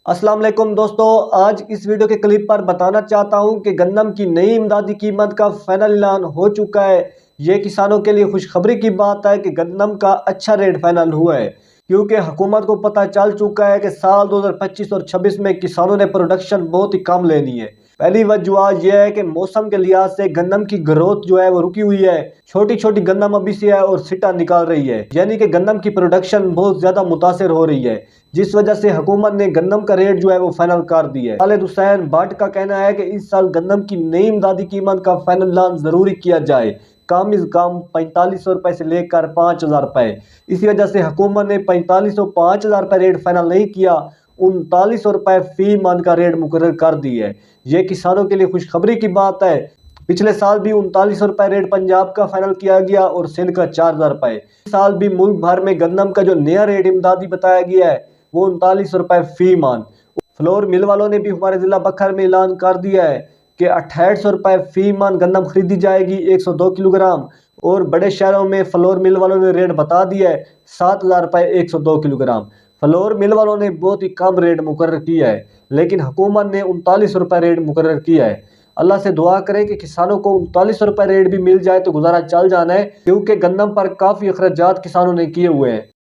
अस्सलाम वालेकुम दोस्तों, आज इस वीडियो के क्लिप पर बताना चाहता हूं कि गंदम की नई इमदादी कीमत का फाइनल ऐलान हो चुका है। ये किसानों के लिए खुशखबरी की बात है कि गंदम का अच्छा रेट फाइनल हुआ है, क्योंकि हुकूमत को पता चल चुका है कि साल 2025 और 26 में किसानों ने प्रोडक्शन बहुत ही कम लेनी है। पहली वजह यह है कि मौसम के लिहाज से गंदम की ग्रोथ जो है वो रुकी हुई है। छोटी छोटी गंदम अभी से है और सिटा निकाल रही है, यानी कि गंदम की प्रोडक्शन बहुत ज्यादा मुतासिर हो रही है, जिस वजह से हुकूमत ने गंदम का रेट जो है वो फाइनल कर दिया है। खालिद हुसैन भट्ट का कहना है कि इस साल गंदम की नई इमदादी कीमत का फाइनल ऐलान जरूरी किया जाए, कम से कम 4500 रुपए से लेकर 5000 रुपए। इसी वजह से हुकूमत ने 4500 5000 रुपए रेट फाइनल नहीं किया, 3900 रुपए फी मन का रेट मुकर्रर कर दी है। ये किसानों के लिए खुशखबरी की बात है। पिछले साल भी 3900 रुपए रेट पंजाब का फाइनल किया गया और सिंध का 4000 रुपए। इस साल भी मुल्क भर में गंदम का जो नया रेट इमदादी बताया गया है वो 3900 रुपए फी मान। फ्लोर मिल वालों ने भी हमारे जिला बखर में ऐलान कर दिया है कि 6800 रुपए फी मन गंदम खरीदी जाएगी 102 किलोग्राम, और बड़े शहरों में फ्लोर मिल वालों ने रेट बता दिया है 7000 रुपए 102 किलोग्राम। फ्लोर मिल वालों ने बहुत ही कम रेट मुकर्रर किया है, लेकिन हुकूमत ने 3900 रुपए रेट मुकर्रर किया है। अल्लाह से दुआ करें कि किसानों को 3900 रुपए रेट भी मिल जाए तो गुजारा चल जाना है, क्योंकि गंदम पर काफी अखराजात किसानों ने किए हुए हैं।